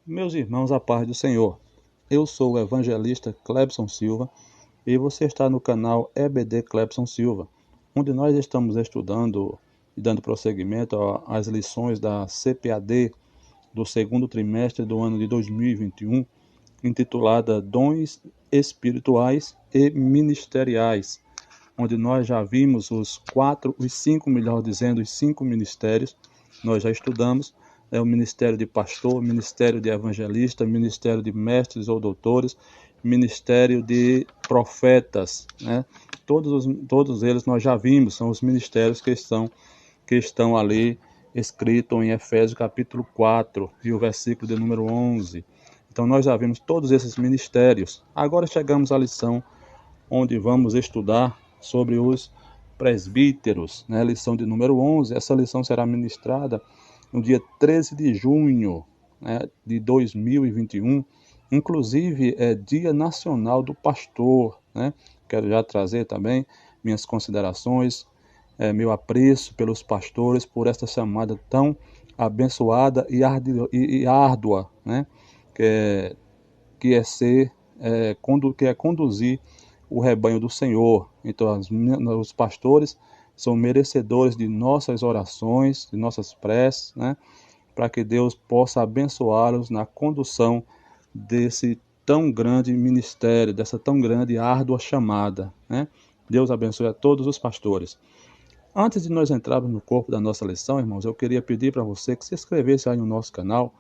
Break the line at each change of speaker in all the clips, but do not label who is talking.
Meus irmãos, a paz do Senhor. Eu sou o evangelista Clebson Silva e você está no canal EBD Clebson Silva, onde nós estamos estudando e dando prosseguimento às lições da CPAD do segundo trimestre do ano de 2021, intitulada Dons Espirituais e Ministeriais, onde nós já vimos os cinco ministérios, nós já estudamos, o ministério de pastor, ministério de evangelista, ministério de mestres ou doutores, ministério de profetas, né? Todos eles nós já vimos, são os ministérios que estão ali escritos em Efésios capítulo 4 e o versículo de número 11. Então nós já vimos todos esses ministérios. Agora chegamos à lição onde vamos estudar sobre os presbíteros, né? Lição de número 11. Essa lição será ministrada no dia 13 de junho, né, de 2021. Inclusive, é Dia Nacional do Pastor, né? Quero já trazer também minhas considerações, meu apreço pelos pastores, por esta chamada tão abençoada e árdua, né? Que é conduzir o rebanho do Senhor. Então, os pastores são merecedores de nossas orações, de nossas preces, né? Para que Deus possa abençoá-los na condução desse tão grande ministério, dessa tão grande e árdua chamada, né? Deus abençoe a todos os pastores. Antes de nós entrarmos no corpo da nossa lição, irmãos, eu queria pedir para você que se inscrevesse aí no nosso canal,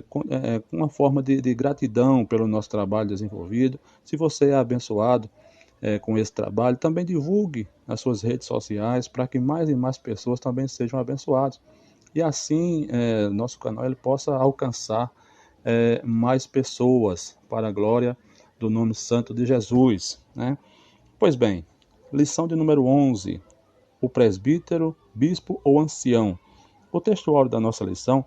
com uma forma de gratidão pelo nosso trabalho desenvolvido. Se você é abençoado com esse trabalho, também divulgue nas suas redes sociais para que mais e mais pessoas também sejam abençoadas. E assim, nosso canal ele possa alcançar mais pessoas para a glória do nome santo de Jesus, né? Pois bem, lição de número 11, o presbítero, bispo ou ancião. O textuário da nossa lição,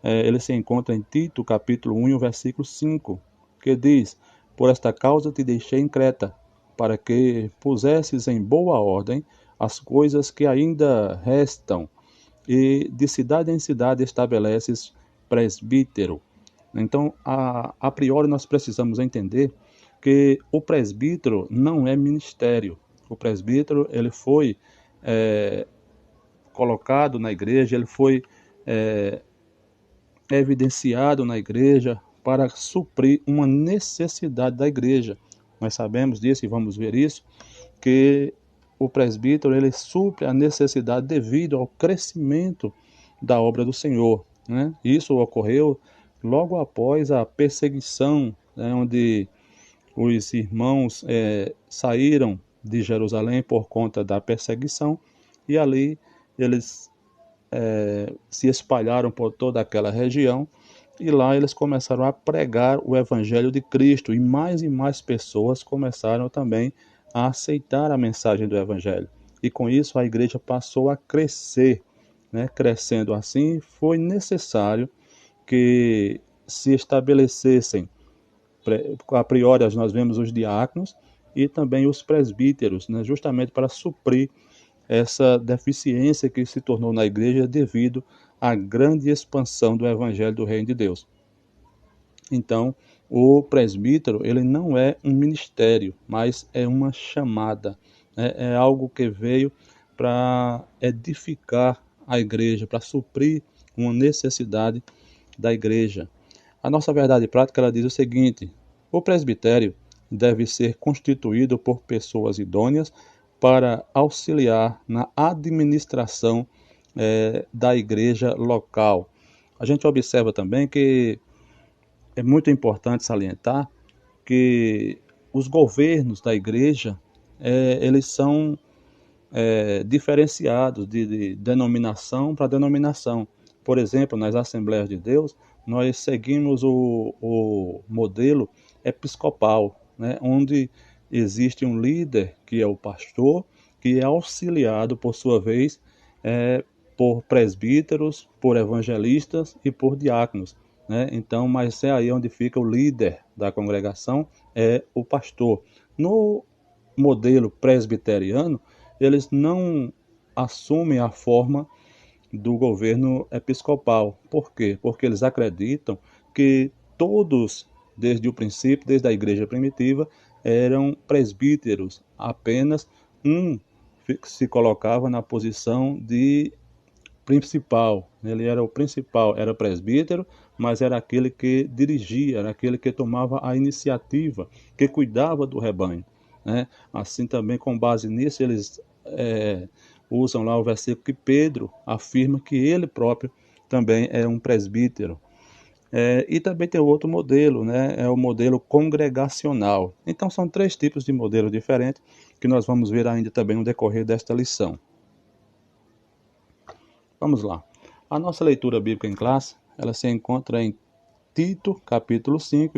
ele se encontra em Tito, capítulo 1, versículo 5, que diz: por esta causa te deixei em Creta, para que pusesses em boa ordem as coisas que ainda restam, e de cidade em cidade estabeleces presbítero. Então, a priori, nós precisamos entender que o presbítero não é ministério. O presbítero, ele foi colocado na igreja, ele foi evidenciado na igreja para suprir uma necessidade da igreja. Nós sabemos disso e vamos ver isso, que o presbítero ele supre a necessidade devido ao crescimento da obra do Senhor, né? Isso ocorreu logo após a perseguição, né, onde os irmãos saíram de Jerusalém por conta da perseguição e ali eles se espalharam por toda aquela região e lá eles começaram a pregar o evangelho de Cristo e mais pessoas começaram também a aceitar a mensagem do evangelho. E com isso a igreja passou a crescer, né? Crescendo assim, foi necessário que se estabelecessem, a priori nós vemos os diáconos e também os presbíteros, né? Justamente para suprir essa deficiência que se tornou na igreja devido à grande expansão do evangelho do reino de Deus. Então, o presbítero, ele não é um ministério, mas é uma chamada, né? É algo que veio para edificar a igreja, para suprir uma necessidade da igreja. A nossa verdade prática ela diz o seguinte: o presbitério deve ser constituído por pessoas idôneas para auxiliar na administração da igreja local. A gente observa também que é muito importante salientar que os governos da igreja eles são diferenciados de denominação para denominação. Por exemplo, nas Assembleias de Deus, nós seguimos o modelo episcopal, né, onde existe um líder, que é o pastor, que é auxiliado, por sua vez, por presbíteros, por evangelistas e por diáconos. né? Então, mas é aí onde fica o líder da congregação, é o pastor. No modelo presbiteriano, eles não assumem a forma do governo episcopal. Por quê? Porque eles acreditam que todos, desde o princípio, desde a igreja primitiva, eram presbíteros. Apenas um se colocava na posição de principal. Ele era o principal, era presbítero, mas era aquele que dirigia, era aquele que tomava a iniciativa, que cuidava do rebanho, né? Assim também, com base nisso, eles usam lá o versículo que Pedro afirma que ele próprio também é um presbítero. E também tem outro modelo, né? É o modelo congregacional. Então são 3 tipos de modelo diferentes que nós vamos ver ainda também no decorrer desta lição. Vamos lá. A nossa leitura bíblica em classe, ela se encontra em Tito, capítulo 5,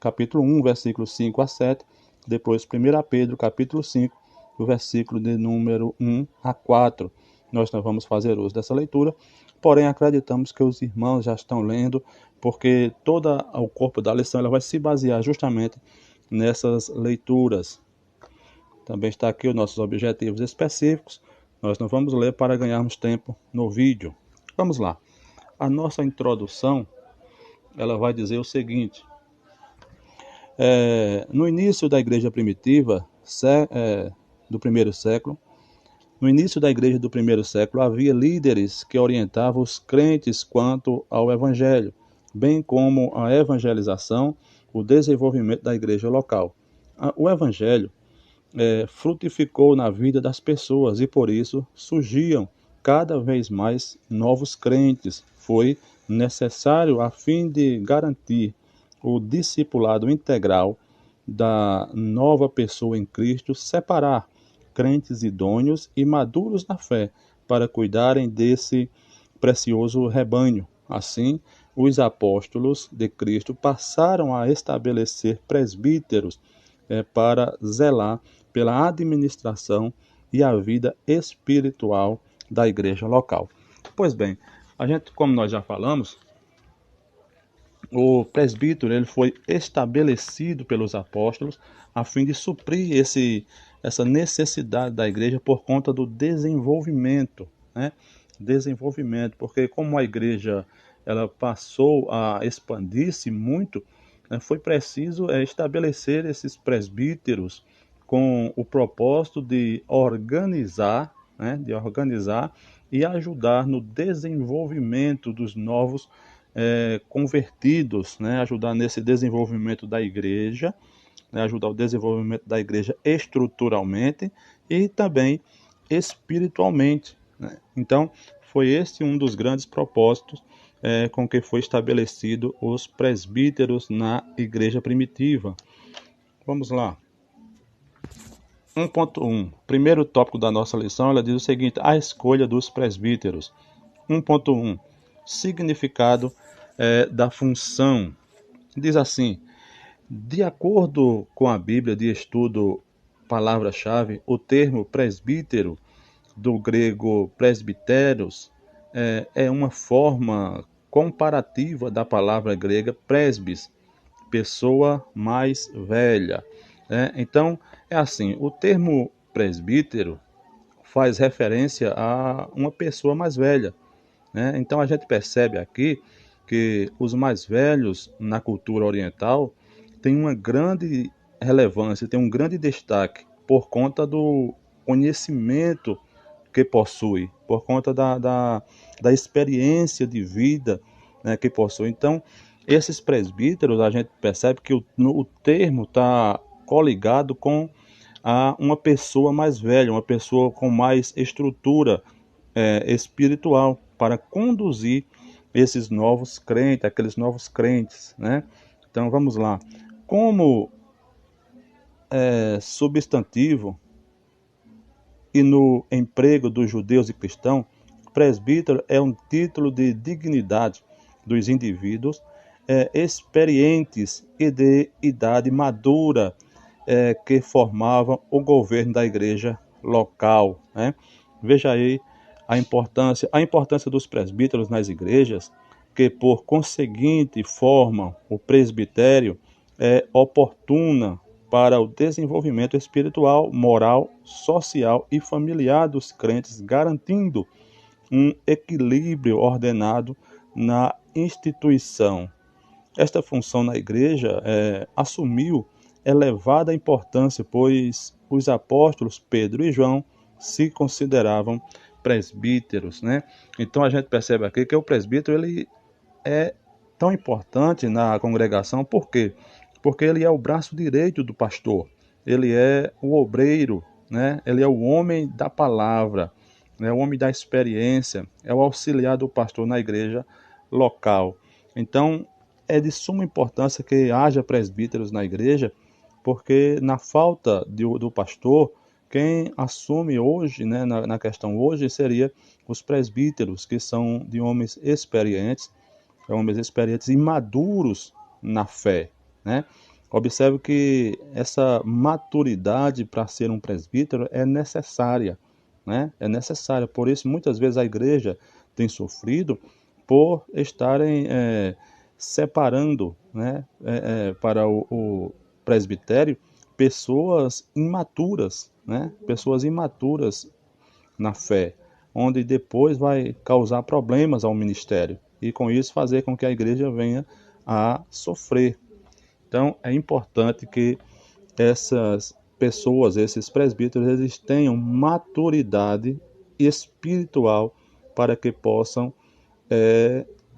capítulo 1, versículo 5 a 7, depois 1 Pedro, capítulo 5, o versículo de número 1 a 4. Nós não vamos fazer uso dessa leitura, porém acreditamos que os irmãos já estão lendo, porque todo o corpo da lição ela vai se basear justamente nessas leituras. Também está aqui os nossos objetivos específicos. Nós não vamos ler para ganharmos tempo no vídeo. Vamos lá. A nossa introdução, ela vai dizer o seguinte. No início da igreja primitiva, do primeiro século, havia líderes que orientavam os crentes quanto ao evangelho, bem como a evangelização, o desenvolvimento da igreja local. O evangelho frutificou na vida das pessoas e por isso surgiam cada vez mais novos crentes. Foi necessário, a fim de garantir o discipulado integral da nova pessoa em Cristo, separar crentes idôneos e maduros na fé para cuidarem desse precioso rebanho. Assim, os apóstolos de Cristo passaram a estabelecer presbíteros para zelar pela administração e a vida espiritual da igreja local. Pois bem, a gente, como nós já falamos, o presbítero ele foi estabelecido pelos apóstolos a fim de suprir essa necessidade da igreja por conta do desenvolvimento, né? Desenvolvimento, porque como a igreja ela passou a expandir-se muito, foi preciso estabelecer esses presbíteros com o propósito de organizar, e ajudar no desenvolvimento dos novos convertidos, né? Ajudar nesse desenvolvimento da igreja, né? Ajudar o desenvolvimento da igreja estruturalmente e também espiritualmente, né? Então, foi esse um dos grandes propósitos com que foi estabelecido os presbíteros na igreja primitiva. Vamos lá. 1.1. Primeiro tópico da nossa lição, ela diz o seguinte: a escolha dos presbíteros. 1.1. Significado da função. Diz assim: de acordo com a Bíblia de Estudo Palavra-Chave, o termo presbítero, do grego presbiteros, é uma forma comparativa da palavra grega presbis, pessoa mais velha. Então, é assim, o termo presbítero faz referência a uma pessoa mais velha, né? Então, a gente percebe aqui que os mais velhos na cultura oriental têm uma grande relevância, têm um grande destaque por conta do conhecimento que possui, por conta da experiência de vida, né, que possui. Então, esses presbíteros, a gente percebe que o termo está coligado com uma pessoa mais velha, uma pessoa com mais estrutura espiritual, para conduzir esses novos crentes, aqueles novos crentes, né? Então, vamos lá. Como substantivo, e no emprego dos judeus e cristãos, presbítero é um título de dignidade dos indivíduos experientes e de idade madura que formavam o governo da igreja local, né? Veja aí a importância dos presbíteros nas igrejas que por conseguinte formam o presbitério é oportuna para o desenvolvimento espiritual, moral, social e familiar dos crentes, garantindo um equilíbrio ordenado na instituição. Esta função na igreja assumiu elevada importância, pois os apóstolos Pedro e João se consideravam presbíteros, né? Então a gente percebe aqui que o presbítero ele é tão importante na congregação, por quê? Porque ele é o braço direito do pastor, ele é o obreiro, né? Ele é o homem da palavra, né? O homem da experiência, é o auxiliar do pastor na igreja local. Então, é de suma importância que haja presbíteros na igreja, porque na falta do pastor, quem assume hoje, né, na questão hoje, seria os presbíteros, que são de homens experientes e maduros na fé, né? Observe que essa maturidade para ser um presbítero é necessária, né? É necessária. Por isso, muitas vezes a igreja tem sofrido por estarem separando, né, para o presbitério pessoas imaturas, né? Pessoas imaturas na fé, onde depois vai causar problemas ao ministério e com isso fazer com que a igreja venha a sofrer. Então é importante que essas pessoas, esses presbíteros, eles tenham maturidade espiritual para que possam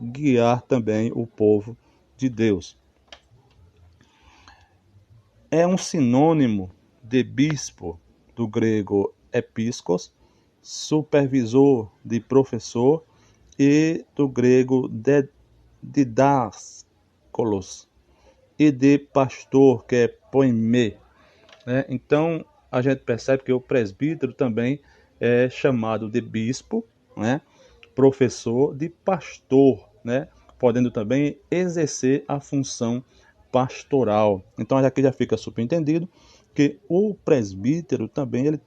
guiar também o povo de Deus. É um sinônimo de bispo, do grego episkos, supervisor, de professor, e do grego didáskolos, e de pastor, que é poimê, né? Então a gente percebe que o presbítero também é chamado de bispo, né? Professor, de pastor, né? Podendo também exercer a função pastoral. Então aqui já fica subentendido que o presbítero também ele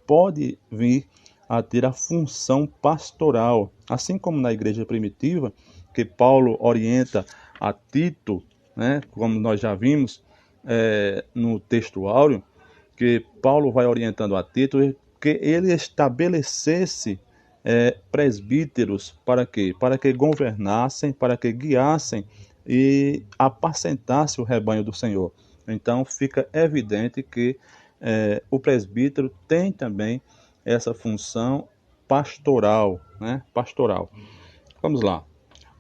pode vir a ter a função pastoral, assim como na igreja primitiva, que Paulo orienta a Tito, né? Como nós já vimos no texto áureo, que Paulo vai orientando a Tito que ele estabelecesse presbíteros para quê? Para que governassem, para que guiassem e apacentassem o rebanho do Senhor. Então fica evidente que o presbítero tem também essa função pastoral, né? Pastoral. Vamos lá.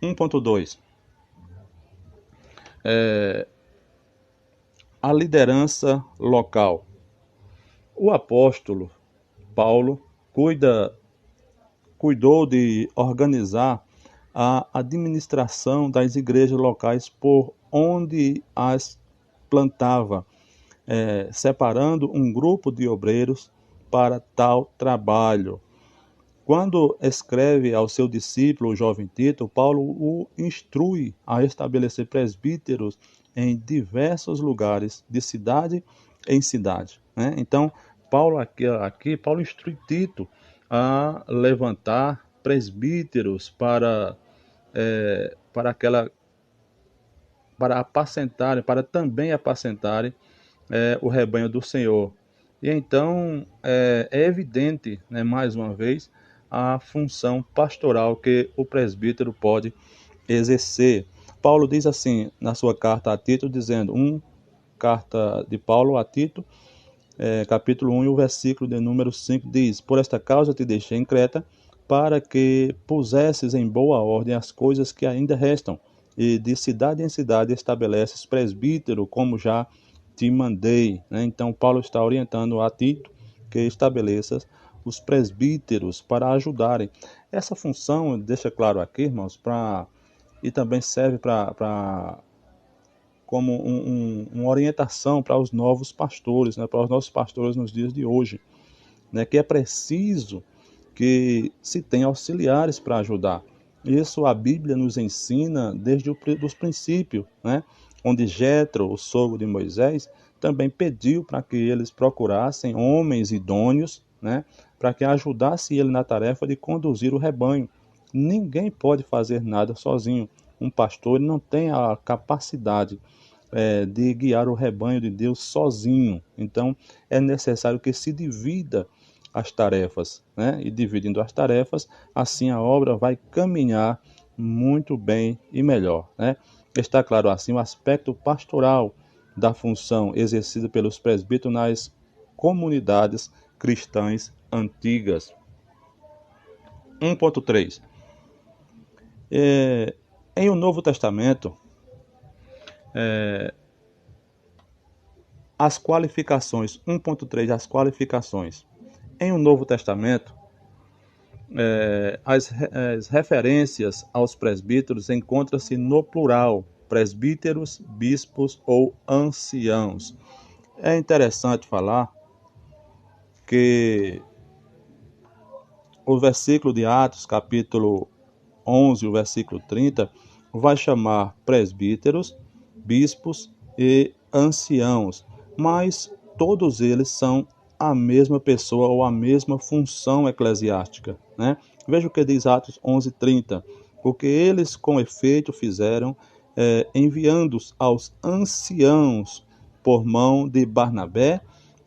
1.2. A liderança local. O apóstolo Paulo cuidou de organizar a administração das igrejas locais por onde as plantava, separando um grupo de obreiros para tal trabalho. Quando escreve ao seu discípulo, o jovem Tito, Paulo o instrui a estabelecer presbíteros em diversos lugares, de cidade em cidade, né? Então, Paulo Paulo instrui Tito a levantar presbíteros para apacentarem, para também apacentarem o rebanho do Senhor. E então é evidente, né, mais uma vez, a função pastoral que o presbítero pode exercer. Paulo diz assim na sua carta a Tito, dizendo, carta de Paulo a Tito, capítulo 1, e o versículo de número 5 diz: Por esta causa te deixei em Creta, para que pusesses em boa ordem as coisas que ainda restam, e de cidade em cidade estabeleces presbítero, como já te mandei, né? Então Paulo está orientando a Tito que estabeleça os presbíteros para ajudarem. Essa função, deixa claro aqui, irmãos, e também serve como uma orientação para os novos pastores, né? Para os nossos pastores nos dias de hoje, né? Que é preciso que se tenha auxiliares para ajudar. Isso a Bíblia nos ensina desde os princípios, né? Onde Jetro, o sogro de Moisés, também pediu para que eles procurassem homens idôneos, né? Para que ajudasse ele na tarefa de conduzir o rebanho, Ninguém pode fazer nada sozinho. Um pastor não tem a capacidade de guiar o rebanho de Deus sozinho. Então, é necessário que se divida as tarefas, né? E dividindo as tarefas, assim a obra vai caminhar muito bem e melhor, né? Está claro assim o aspecto pastoral da função exercida pelos presbíteros nas comunidades cristãs antigas. 1.3. Em o Novo Testamento, as qualificações, 1.3, as qualificações. Em o Novo Testamento, as referências aos presbíteros encontram-se no plural, presbíteros, bispos ou anciãos. É interessante falar que o versículo de Atos, capítulo 11, o versículo 30, vai chamar presbíteros, bispos e anciãos, mas todos eles são a mesma pessoa ou a mesma função eclesiástica, né? Veja o que diz Atos 11:30. O que eles com efeito fizeram, enviando-os aos anciãos por mão de Barnabé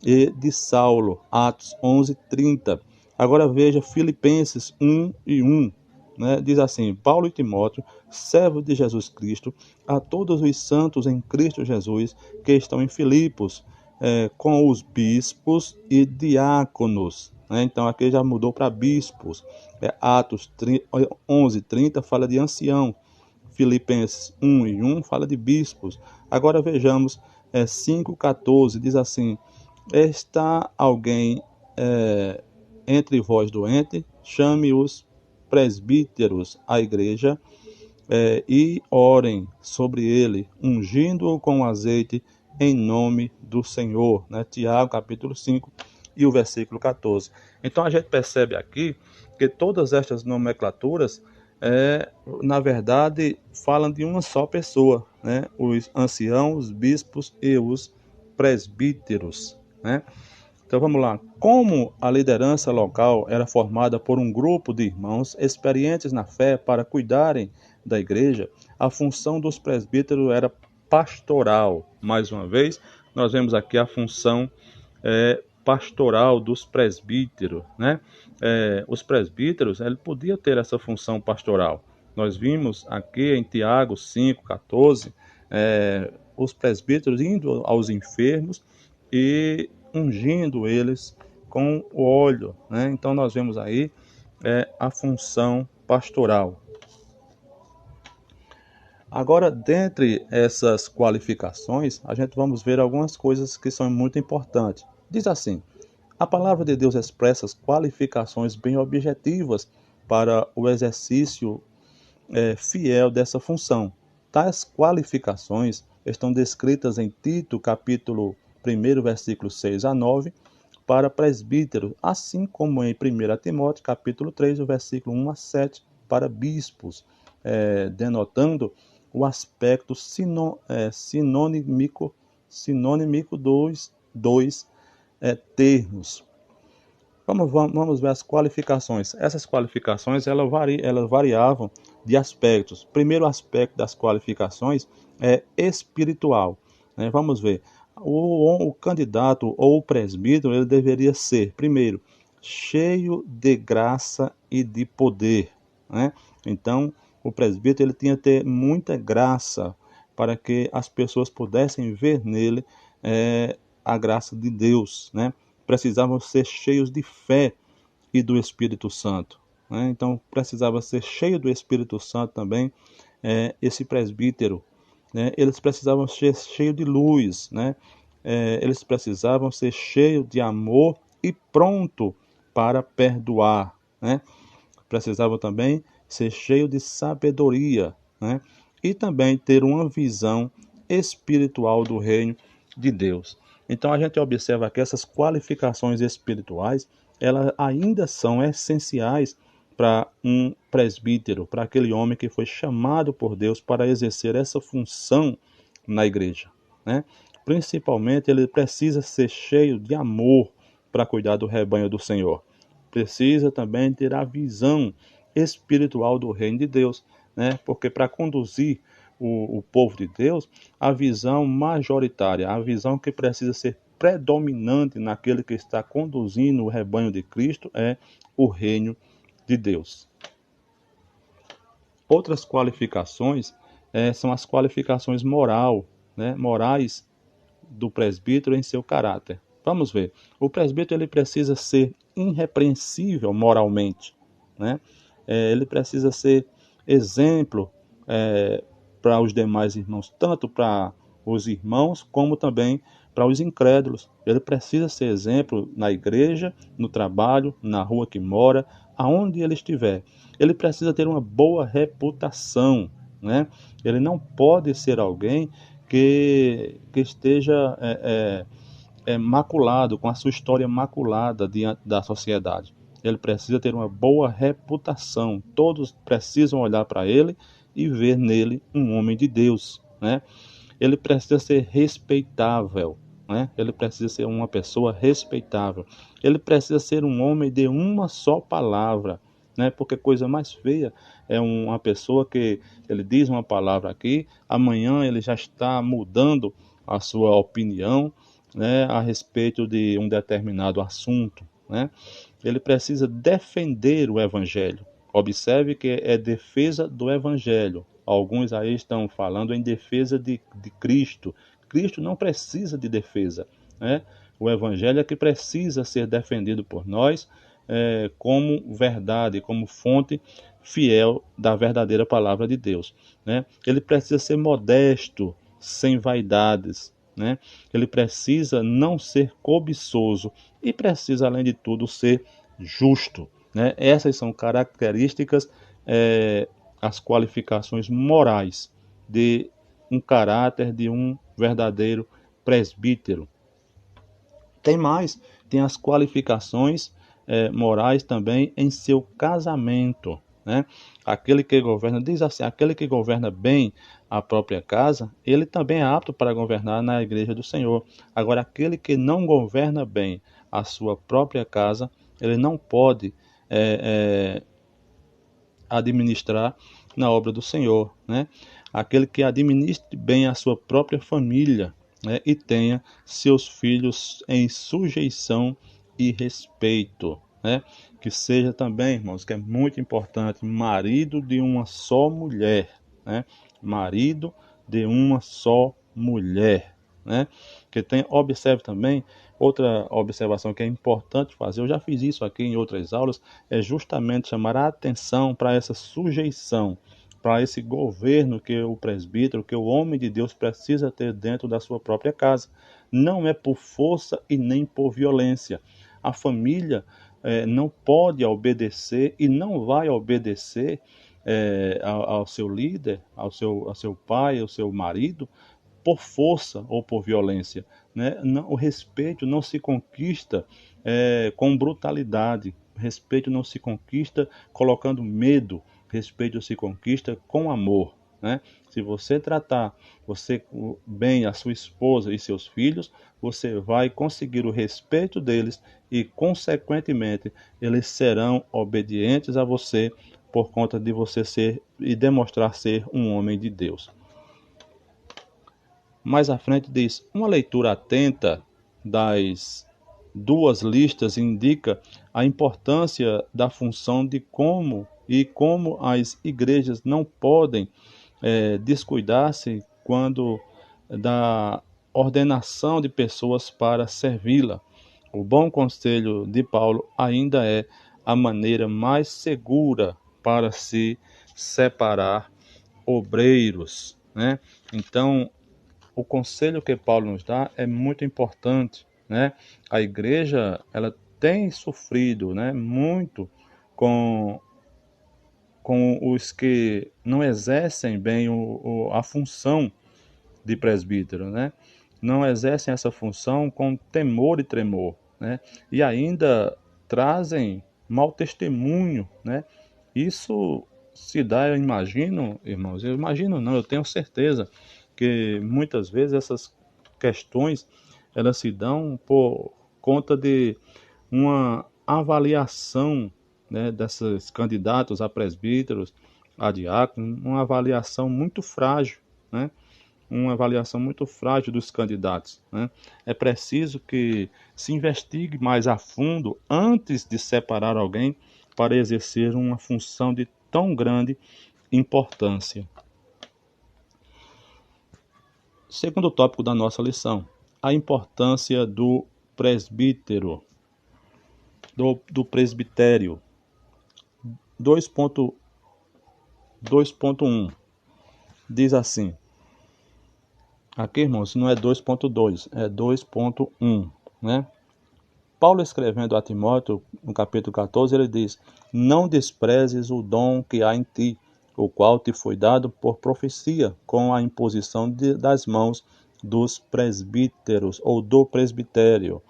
e de Saulo. Atos 11:30. Agora veja Filipenses 1:1. Né? Diz assim: Paulo e Timóteo, servos de Jesus Cristo, a todos os santos em Cristo Jesus que estão em Filipos, com os bispos e diáconos. Né? Então aqui já mudou para bispos. Atos 11:30 fala de ancião. Filipenses 1:1 fala de bispos. Agora vejamos 5:14, diz assim: está alguém entre vós doente? Chame os presbíteros à igreja e orem sobre ele, ungindo-o com azeite em nome do Senhor. Né? Tiago, capítulo 5 e o versículo 14. Então a gente percebe aqui que todas estas nomenclaturas, na verdade, falam de uma só pessoa, né? Os anciãos, os bispos e os presbíteros. Né? Então vamos lá. Como a liderança local era formada por um grupo de irmãos experientes na fé para cuidarem da igreja, a função dos presbíteros era pastoral. Mais uma vez, nós vemos aqui a função pastoral dos presbíteros, né? Os presbíteros, ele podia ter essa função pastoral. Nós vimos aqui em Tiago 5:14, os presbíteros indo aos enfermos e ungindo eles com o óleo, né? Então nós vemos aí a função pastoral. Agora, dentre essas qualificações, a gente vamos ver algumas coisas que são muito importantes. Diz assim: a palavra de Deus expressa as qualificações bem objetivas para o exercício fiel dessa função. Tais qualificações estão descritas em Tito, capítulo 1, versículos 6-9, para presbíteros, assim como em 1 Timóteo, capítulo 3, o versículo 1-7, para bispos, denotando o aspecto sinônimico dos dois termos. Vamos ver as qualificações. Essas qualificações elas variavam de aspectos. O primeiro aspecto das qualificações é espiritual. Né? Vamos ver. O candidato ou o presbítero ele deveria ser, primeiro, cheio de graça e de poder. Né? Então, o presbítero ele tinha que ter muita graça para que as pessoas pudessem ver nele a graça de Deus, né? Precisavam ser cheios de fé e do Espírito Santo. Né? Então, precisava ser cheio do Espírito Santo também, esse presbítero. Né? Eles precisavam ser cheios de luz, né? Eles precisavam ser cheios de amor e pronto para perdoar. Né? Precisavam também ser cheios de sabedoria, né? E também ter uma visão espiritual do reino de Deus. Então a gente observa que essas qualificações espirituais, elas ainda são essenciais para um presbítero, para aquele homem que foi chamado por Deus para exercer essa função na igreja, né? Principalmente ele precisa ser cheio de amor para cuidar do rebanho do Senhor. Precisa também ter a visão espiritual do reino de Deus, né? Porque para conduzir o povo de Deus, a visão majoritária, a visão que precisa ser predominante naquele que está conduzindo o rebanho de Cristo é o reino de Deus. Outras qualificações são as qualificações morais do presbítero em seu caráter. Vamos ver. O presbítero ele precisa ser irrepreensível moralmente, né? Ele precisa ser exemplo para os demais irmãos, tanto para os irmãos como também para os incrédulos. Ele precisa ser exemplo na igreja, no trabalho, na rua que mora, aonde ele estiver. Ele precisa ter uma boa reputação, né? Ele não pode ser alguém que esteja maculado, com a sua história maculada diante da sociedade. Ele precisa ter uma boa reputação. Todos precisam olhar para ele e ver nele um homem de Deus, né? Ele precisa ser respeitável, né? Ele precisa ser uma pessoa respeitável. Ele precisa ser um homem de uma só palavra, né? Porque coisa mais feia é uma pessoa que ele diz uma palavra aqui, amanhã ele já está mudando a sua opinião, né, a respeito de um determinado assunto, né? Ele precisa defender o evangelho. Observe que é defesa do evangelho. Alguns aí estão falando em defesa de Cristo. Cristo não precisa de defesa, né? O evangelho é que precisa ser defendido por nós como verdade, como fonte fiel da verdadeira palavra de Deus, né? Ele precisa ser modesto, sem vaidades, né? Ele precisa não ser cobiçoso e precisa, além de tudo, ser justo, né? Essas são características, as qualificações morais de um caráter de um verdadeiro presbítero. Tem as qualificações morais também em seu casamento, né? Aquele que governa, diz assim, aquele que governa bem a própria casa, ele também é apto para governar na igreja do Senhor. Agora, aquele que não governa bem a sua própria casa, ele não pode administrar na obra do Senhor, né? Aquele que administre bem a sua própria família, né? E tenha seus filhos em sujeição e respeito, né? Que seja também, irmãos, que é muito importante, marido de uma só mulher, né? Marido de uma só mulher, né? Que tem, observe também, outra observação que é importante fazer, eu já fiz isso aqui em outras aulas, é justamente chamar a atenção para essa sujeição, para esse governo que o presbítero, que o homem de Deus precisa ter dentro da sua própria casa. Não é por força e nem por violência. A família não pode obedecer e não vai obedecer ao seu líder, ao seu pai, ao seu marido, por força ou por violência, né? O respeito não se conquista com brutalidade, o respeito não se conquista colocando medo, o respeito se conquista com amor, né? Se você tratar bem a sua esposa e seus filhos, você vai conseguir o respeito deles e, consequentemente, eles serão obedientes a você por conta de você ser e demonstrar ser um homem de Deus. Mais à frente diz, uma leitura atenta das duas listas indica a importância da função de como as igrejas não podem descuidar-se quando da ordenação de pessoas para servi-la. O bom conselho de Paulo ainda é a maneira mais segura para se separar obreiros, né? Então, o conselho que Paulo nos dá é muito importante, né? A igreja, ela tem sofrido, né, muito com os que não exercem bem a função de presbítero, né? Não exercem essa função com temor e tremor, né? E ainda trazem mau testemunho, né? Isso se dá, eu imagino, irmãos, eu tenho certeza que muitas vezes essas questões elas se dão por conta de uma avaliação né, desses candidatos a presbíteros, a diáconos, uma avaliação muito frágil, né? Uma avaliação muito frágil dos candidatos, né? É preciso que se investigue mais a fundo antes de separar alguém para exercer uma função de tão grande importância. Segundo tópico da nossa lição, a importância do presbítero, do presbitério. 2.1 diz assim, aqui, irmãos, não é 2.2, é 2.1, né? Paulo escrevendo a Timóteo, no capítulo 14, ele diz, não desprezes o dom que há em ti, o qual te foi dado por profecia, com a imposição das mãos dos presbíteros, ou do presbitério.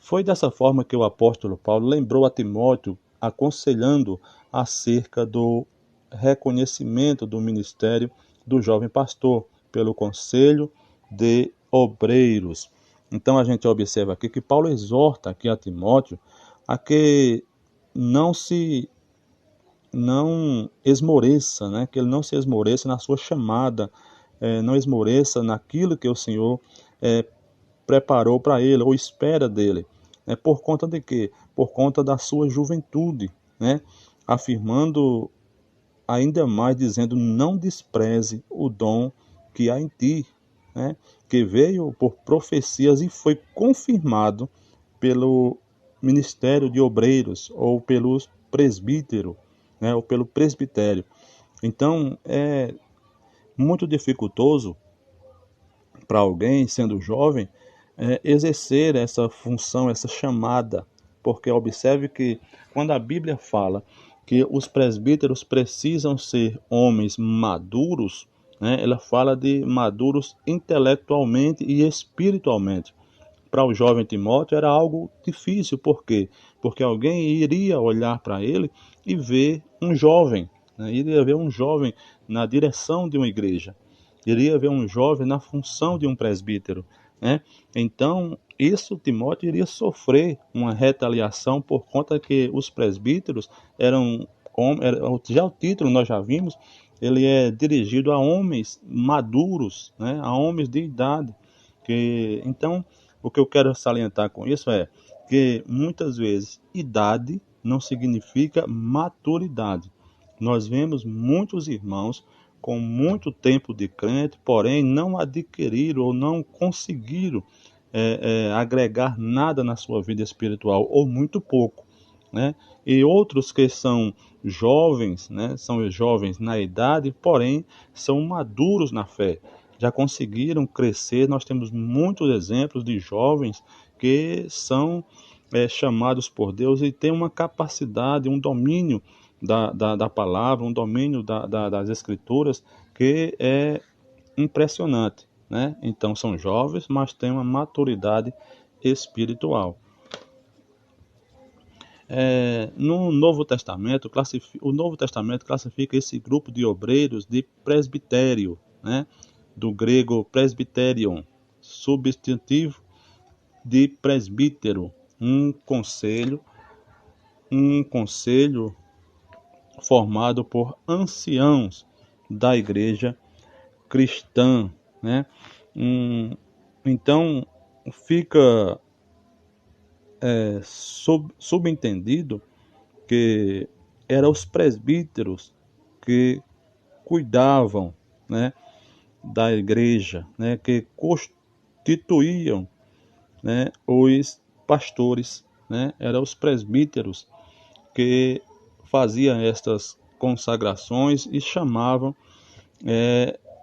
Foi dessa forma que o apóstolo Paulo lembrou a Timóteo, aconselhando acerca do reconhecimento do ministério do jovem pastor, pelo conselho de obreiros. Então a gente observa aqui que Paulo exorta aqui a Timóteo a que não esmoreça, né? Que ele não se esmoreça na sua chamada, não esmoreça naquilo que o Senhor preparou para ele, ou espera dele. Por conta de quê? Por conta da sua juventude, né? Afirmando ainda mais, dizendo, não despreze o dom que há em ti, né? Que veio por profecias e foi confirmado pelo ministério de obreiros, ou pelos presbíteros, né? Ou pelo presbitério. Então, é muito dificultoso para alguém, sendo jovem, exercer essa função, essa chamada, porque observe que quando a Bíblia fala que os presbíteros precisam ser homens maduros, né, ela fala de maduros intelectualmente e espiritualmente. Para o jovem Timóteo era algo difícil, por quê? Porque alguém iria olhar para ele e ver um jovem, né, iria ver um jovem na direção de uma igreja, iria ver um jovem na função de um presbítero, né? Então, isso Timóteo iria sofrer uma retaliação por conta que os presbíteros eram, já o título nós já vimos, ele é dirigido a homens maduros, né? A homens de idade. Então, o que eu quero salientar com isso é que muitas vezes idade não significa maturidade. Nós vemos muitos irmãos com muito tempo de crente, porém não adquiriram ou não conseguiram agregar nada na sua vida espiritual, ou muito pouco, né? E outros que são jovens, né? São jovens na idade, porém são maduros na fé, já conseguiram crescer. Nós temos muitos exemplos de jovens que são chamados por Deus e têm uma capacidade, um domínio da palavra, um domínio das escrituras que é impressionante, né? Então são jovens, mas têm uma maturidade espiritual. No Novo Testamento, o Novo Testamento classifica esse grupo de obreiros de presbitério, né? Do grego presbyterion, substantivo de presbítero, um conselho formado por anciãos da igreja cristã, né? Então fica subentendido que eram os presbíteros que cuidavam, né, da igreja, né, que constituíam, né, os pastores, né? Eram os presbíteros que faziam estas consagrações e chamavam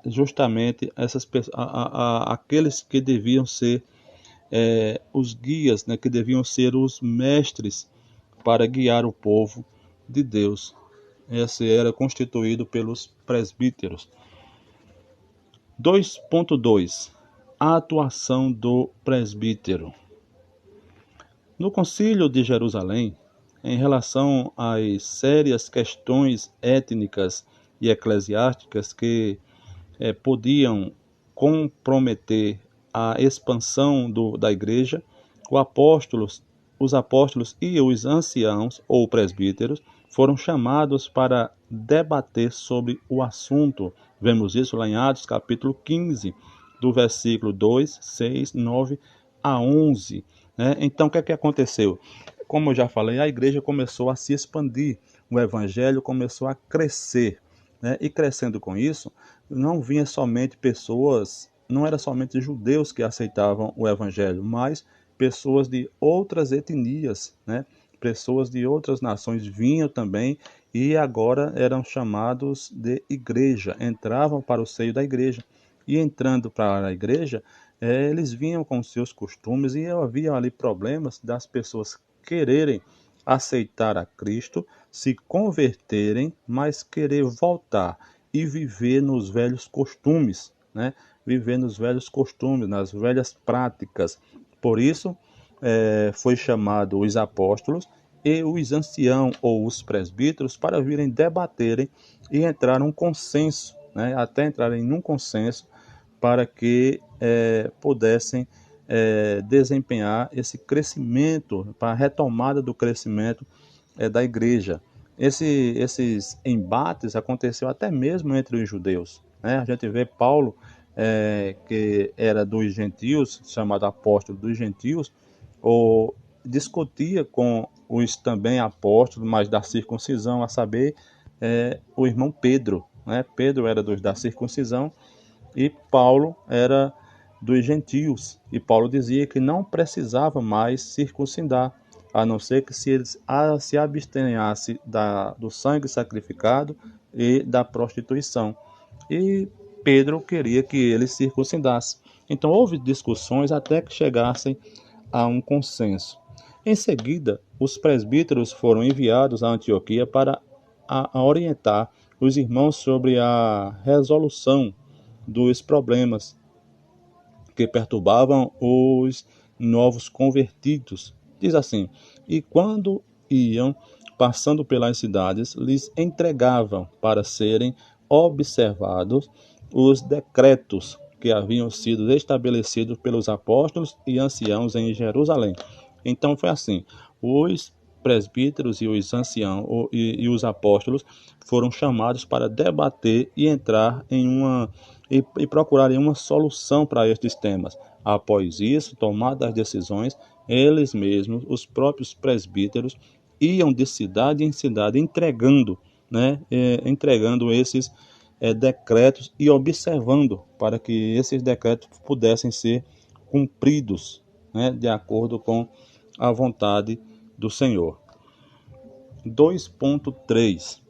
justamente aqueles que deviam ser os guias, né, que deviam ser os mestres para guiar o povo de Deus. Esse era constituído pelos presbíteros. 2.2 A atuação do presbítero. No Concílio de Jerusalém, em relação às sérias questões étnicas e eclesiásticas que podiam comprometer a expansão da igreja, os apóstolos e os anciãos, ou presbíteros, foram chamados para debater sobre o assunto. Vemos isso lá em Atos, capítulo 15, do versículo 2, 6, 9 a 11. Né? Então, o que é que aconteceu? Como eu já falei, a igreja começou a se expandir, o evangelho começou a crescer. Né? E crescendo com isso, não vinha somente pessoas, não era somente judeus que aceitavam o evangelho, mas pessoas de outras etnias, né? Pessoas de outras nações vinham também e agora eram chamados de igreja, entravam para o seio da igreja. E entrando para a igreja, eles vinham com seus costumes e havia ali problemas das pessoas quererem aceitar a Cristo, se converterem, mas querer voltar e viver nos velhos costumes, né? Viver nos velhos costumes, nas velhas práticas. Por isso, foi chamado os apóstolos e os anciãos ou os presbíteros para virem debaterem e entrar num consenso, né? Até entrarem num consenso para que pudessem desempenhar esse crescimento, para a retomada do crescimento da igreja. Esses embates aconteceu até mesmo entre os judeus. Né? A gente vê Paulo, que era dos gentios, chamado apóstolo dos gentios, ou discutia com os também apóstolos, mas da circuncisão, a saber, o irmão Pedro. Né? Pedro era da circuncisão e Paulo era dos gentios. E Paulo dizia que não precisava mais circuncidar, a não ser que se abstenhasse do sangue sacrificado e da prostituição. E Pedro queria que ele circuncidasse. Então houve discussões até que chegassem a um consenso. Em seguida, os presbíteros foram enviados a Antioquia para orientar os irmãos sobre a resolução dos problemas que perturbavam os novos convertidos. Diz assim: e quando iam passando pelas cidades, lhes entregavam para serem observados os decretos que haviam sido estabelecidos pelos apóstolos e anciãos em Jerusalém. Então foi assim: os presbíteros e os anciãos e os apóstolos foram chamados para debater e entrar e procurarem uma solução para estes temas. Após isso, tomadas as decisões, eles mesmos, os próprios presbíteros, iam de cidade em cidade entregando esses decretos e observando para que esses decretos pudessem ser cumpridos, né, de acordo com a vontade do Senhor. 2.3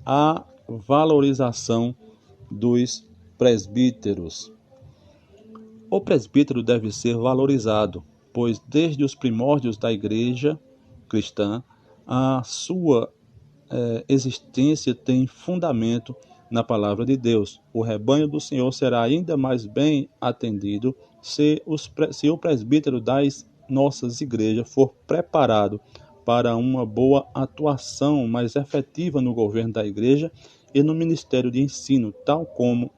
A valorização dos presbíteros. O presbítero deve ser valorizado, pois desde os primórdios da igreja cristã, a sua existência tem fundamento na palavra de Deus. O rebanho do Senhor será ainda mais bem atendido se o presbítero das nossas igrejas for preparado para uma boa atuação mais efetiva no governo da igreja e no ministério de ensino, tal como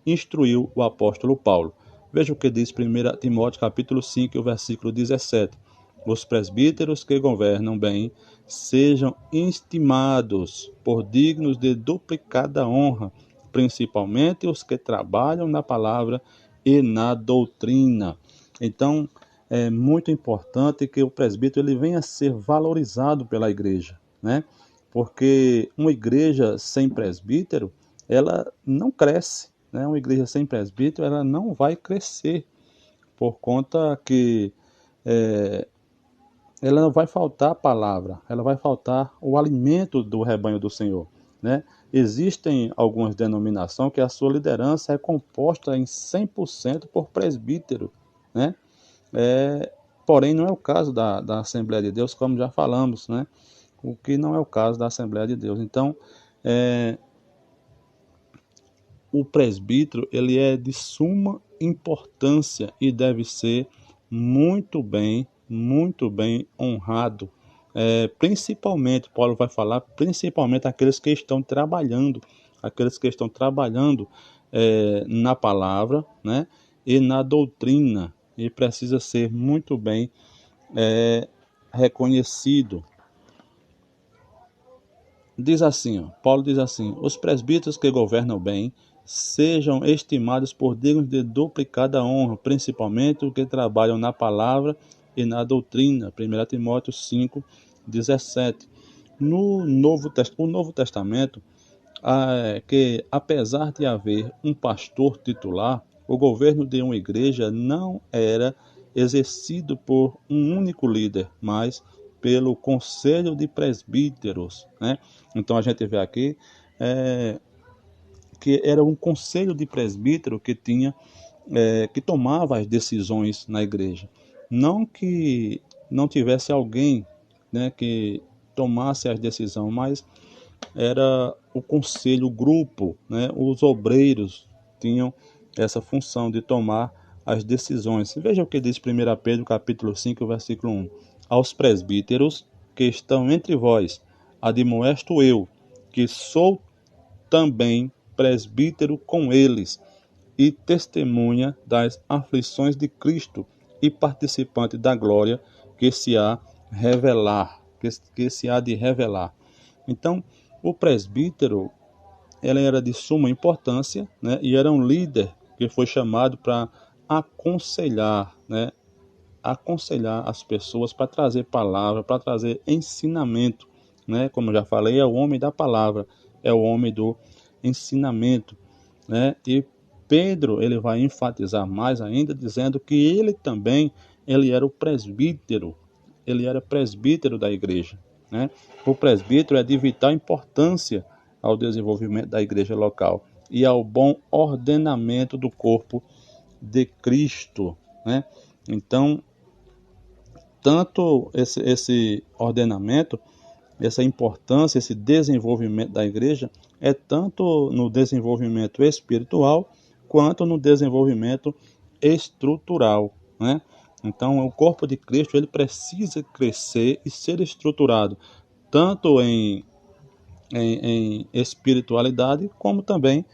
instruiu o apóstolo Paulo. Veja o que diz 1 Timóteo capítulo 5, versículo 17. Os presbíteros que governam bem sejam estimados por dignos de duplicada honra, principalmente os que trabalham na palavra e na doutrina. Então, é muito importante que o presbítero ele venha a ser valorizado pela igreja, né? Porque uma igreja sem presbítero, ela não cresce, né? Uma igreja sem presbítero, ela não vai crescer, por conta que ela não vai faltar a palavra, ela vai faltar o alimento do rebanho do Senhor, né? Existem algumas denominações que a sua liderança é composta em 100% por presbítero, né? Porém, não é o caso da Assembleia de Deus, como já falamos, né? O que não é o caso da Assembleia de Deus. Então, o presbítero ele é de suma importância e deve ser muito bem honrado. Principalmente, Paulo vai falar, principalmente aqueles que estão trabalhando na palavra, né, e na doutrina, e precisa ser muito bem reconhecido. Diz assim, Paulo diz assim: os presbíteros que governam bem sejam estimados por dignos de duplicada honra, principalmente os que trabalham na palavra e na doutrina. 1 Timóteo 5:17. O Novo Testamento, que apesar de haver um pastor titular, o governo de uma igreja não era exercido por um único líder, mas pelo conselho de presbíteros, né? Então a gente vê aqui que era um conselho de presbítero que tinha que tomava as decisões na igreja. Não que não tivesse alguém, né, que tomasse as decisões, mas era o conselho, o grupo, né, os obreiros tinham essa função de tomar as decisões. Veja o que diz 1 Pedro capítulo 5, versículo 1. Aos presbíteros que estão entre vós, admoesto eu, que sou também presbítero com eles, e testemunha das aflições de Cristo e participante da glória que se há se há de revelar. Então, o presbítero, ele era de suma importância, né, e era um líder que foi chamado para aconselhar, né, aconselhar as pessoas, para trazer palavra, para trazer ensinamento, né? Como eu já falei, é o homem da palavra, é o homem do ensinamento, né? E Pedro, ele vai enfatizar mais ainda, dizendo que ele também, ele era o presbítero, ele era presbítero da igreja, né? O presbítero é de vital importância ao desenvolvimento da igreja local e ao bom ordenamento do corpo de Cristo, né? Então, tanto esse ordenamento, essa importância, esse desenvolvimento da igreja, é tanto no desenvolvimento espiritual, quanto no desenvolvimento estrutural, né? Então, o corpo de Cristo, ele precisa crescer e ser estruturado, tanto em espiritualidade, como também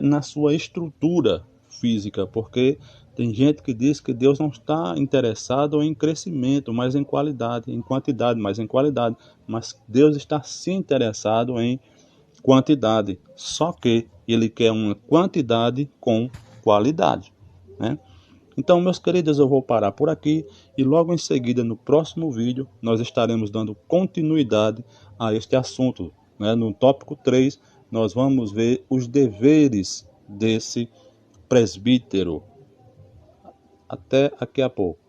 na sua estrutura física, porque tem gente que diz que Deus não está interessado em crescimento, mas em qualidade, em quantidade, mas em qualidade. Mas Deus está sim interessado em quantidade, só que Ele quer uma quantidade com qualidade, né? Então, meus queridos, eu vou parar por aqui e logo em seguida, no próximo vídeo, nós estaremos dando continuidade a este assunto, né? No tópico 3, nós vamos ver os deveres desse presbítero. Até daqui a pouco.